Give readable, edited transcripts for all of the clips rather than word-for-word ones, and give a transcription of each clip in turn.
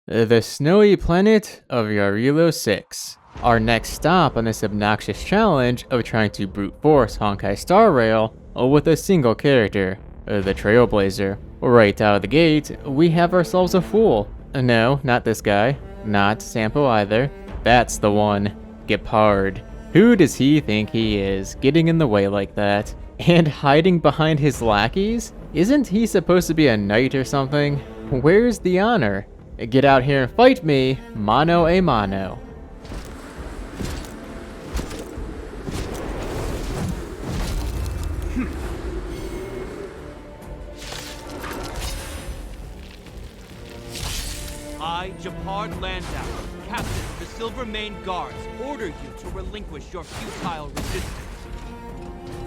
The snowy planet of Jarilo-VI. Our next stop on this obnoxious challenge of trying to brute force Honkai starrail with a single character, the Trailblazer. Right out of the gate, we have ourselves a fool. No, not this guy. Not Sampo either. That's the one. Gepard. Who does he think he is, getting in the way like that? And hiding behind his lackeys? Isn't he supposed to be a knight or something? Where's the honor? Get out here and fight me, mano a mano. I, Gepard Landau, captain of the Silver Mane Guards, order you to relinquish your futile resistance.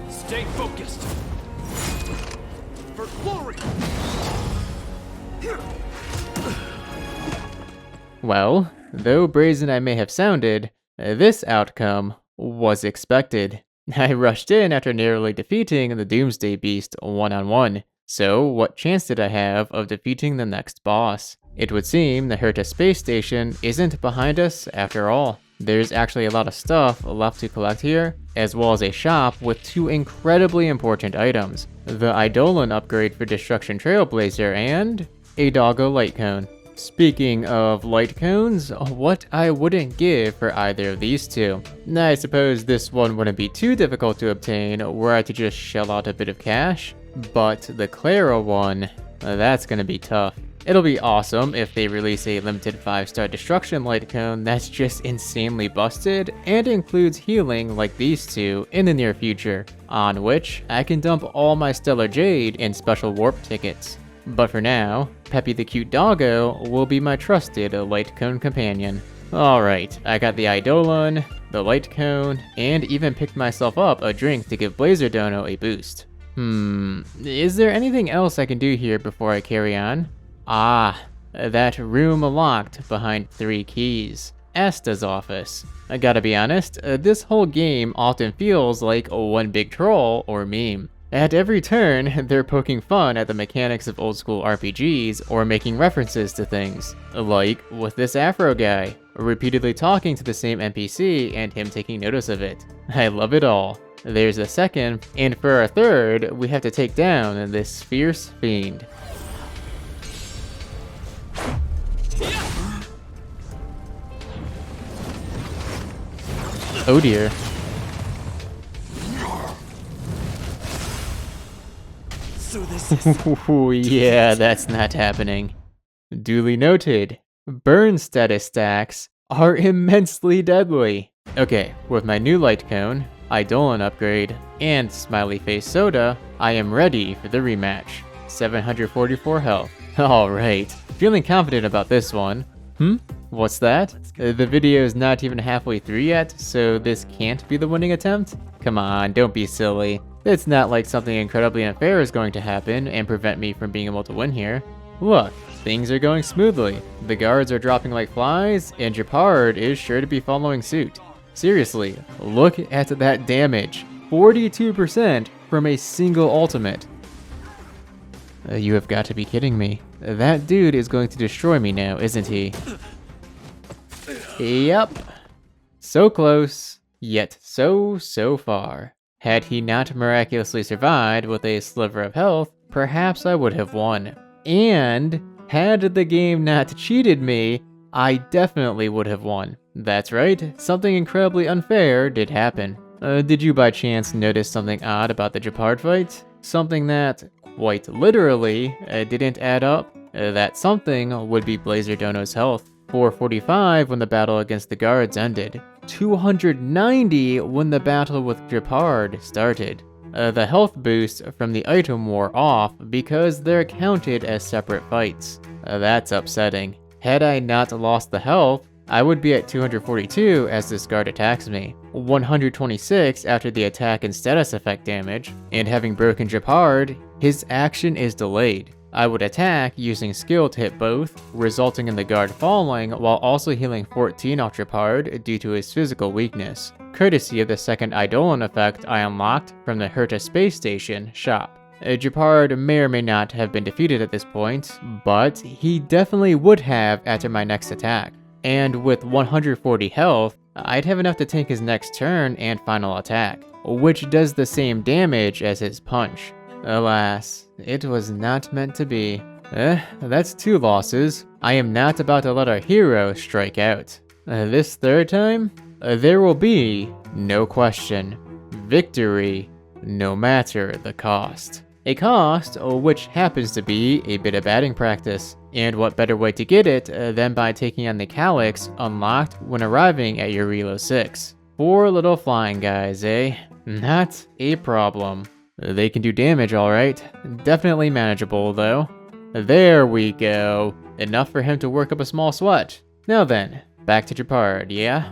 Stay focused! For glory! Well, though brazen I may have sounded, this outcome was expected. I rushed in after narrowly defeating the Doomsday Beast one-on-one, so what chance did I have of defeating the next boss? It would seem the Herta space station isn't behind us after all. There's actually a lot of stuff left to collect here, as well as a shop with two incredibly important items. The Eidolon upgrade for Destruction Trailblazer and a Doggo light cone. Speaking of light cones, what I wouldn't give for either of these two. I suppose this one wouldn't be too difficult to obtain were I to just shell out a bit of cash, but the Clara one, that's gonna be tough. It'll be awesome if they release a limited 5-star destruction light cone that's just insanely busted and includes healing like these two in the near future, on which I can dump all my Stellar Jade and special warp tickets. But for now, Peppy the cute doggo will be my trusted light cone companion. Alright, I got the Eidolon, the light cone, and even picked myself up a drink to give blazerdono a boost. Is there anything else I can do here before I carry on? Ah, that room locked behind 3 keys. Asta's office. I gotta be honest, this whole game often feels like one big troll or meme. At every turn, they're poking fun at the mechanics of old school RPGs or making references to things. Like with this Afro guy, repeatedly talking to the same NPC and him taking notice of it. I love it all. There's a second, and for our third, we have to take down this fierce fiend. Oh dear. So this is... Ooh, yeah, that's not happening. Duly noted. Burn status stacks are immensely deadly. Okay, with my new light cone, Eidolon upgrade, and smiley face soda, I am ready for the rematch. 744 health. Alright, feeling confident about this one. What's that? The video is not even halfway through yet, so this can't be the winning attempt? Come on, don't be silly. It's not like something incredibly unfair is going to happen and prevent me from being able to win here. Look, things are going smoothly. The guards are dropping like flies, and Gepard is sure to be following suit. Seriously, look at that damage. 42% from a single ultimate. You have got to be kidding me. That dude is going to destroy me now, isn't he? Yep. So close, yet so far. Had he not miraculously survived with a sliver of health, perhaps I would have won. And had the game not cheated me, I definitely would have won. That's right, something incredibly unfair did happen. Did you by chance notice something odd about the Gepard fight? Something that, quite literally, didn't add up? That something would be blazerdono's health. 445 when the battle against the guards ended. 290 when the battle with Gepard started. The health boost from the item wore off because they're counted as separate fights. That's upsetting. Had I not lost the health, I would be at 242 as this guard attacks me, 126 after the attack and status effect damage, and having broken Gepard, his action is delayed. I would attack using skill to hit both, resulting in the guard falling while also healing 14 off Gepard due to his physical weakness, courtesy of the second Eidolon effect I unlocked from the Herta space station shop. Gepard may or may not have been defeated at this point, but he definitely would have after my next attack. And with 140 health, I'd have enough to tank his next turn and final attack, which does the same damage as his punch. Alas, it was not meant to be. That's 2 losses. I am not about to let our hero strike out. This third time, there will be no question. Victory, no matter the cost. A cost which happens to be a bit of batting practice. And what better way to get it than by taking on the Calyx unlocked when arriving at Jarilo-VI. 4 little flying guys, eh? Not a problem. They can do damage alright. Definitely manageable though. There we go. Enough for him to work up a small sweat. Now then, back to Gepard, yeah?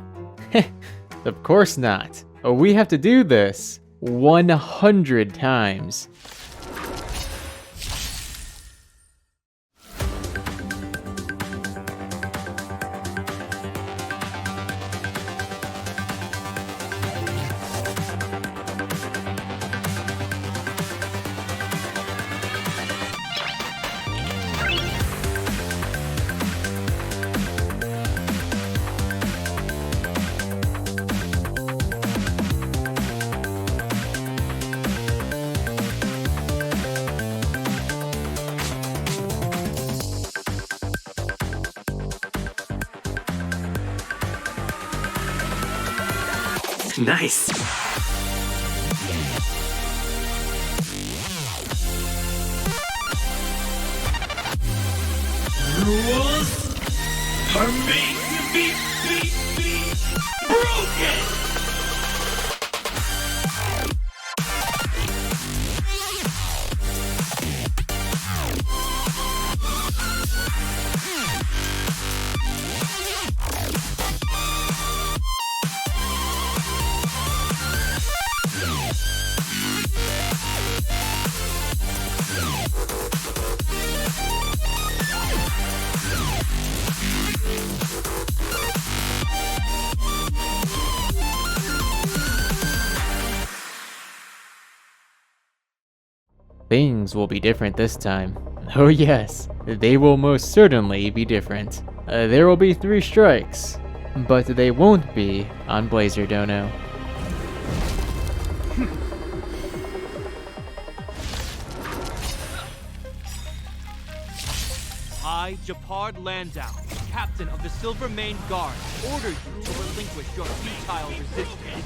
Of course not. We have to do this 100 times. Nice! Rules are made to be broken! Things will be different this time. Oh yes, they will most certainly be different. There will be 3 strikes, but they won't be on blazerdono. I, Gepard Landau, captain of the Silver Mane Guard, order you to relinquish your futile resistance.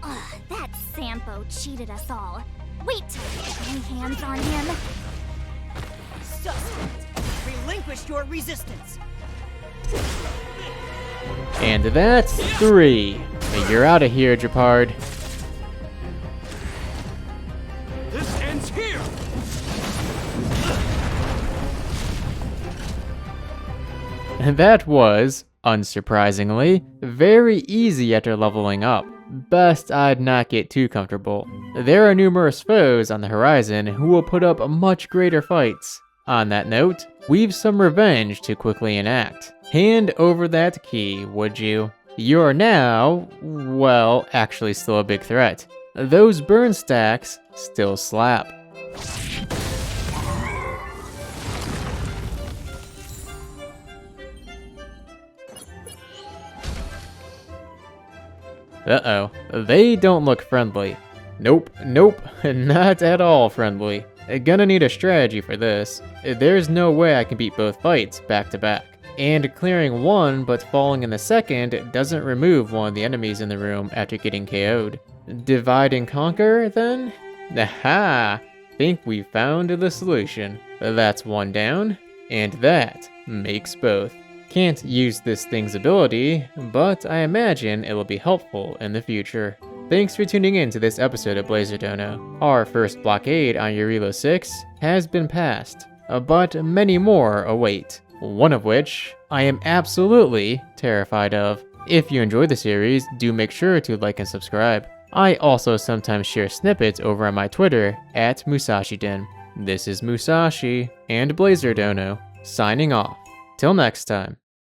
Ugh, that Sampo cheated us all. Wait till we get any hands on him. Suspect, relinquish your resistance. And that's 3. You're out of here, Gepard. This ends here! And that was, unsurprisingly, very easy after leveling up. Best I'd not get too comfortable. There are numerous foes on the horizon who will put up much greater fights. On that note, we've some revenge to quickly enact. Hand over that key, would you? You're now, well, actually still a big threat. Those burn stacks still slap. Uh-oh, they don't look friendly. Nope, not at all friendly. Gonna need a strategy for this. There's no way I can beat both fights back to back. And clearing one but falling in the second doesn't remove one of the enemies in the room after getting KO'd. Divide and conquer, then? Aha! Think we found the solution. That's one down, and that makes both. Can't use this thing's ability, but I imagine it'll be helpful in the future. Thanks for tuning in to this episode of blazerdono. Our first blockade on Jarilo-VI has been passed, but many more await. One of which I am absolutely terrified of. If you enjoy the series, do make sure to like and subscribe. I also sometimes share snippets over on my Twitter @MusashiDen. This is Musashi and blazerdono, signing off. Till next time.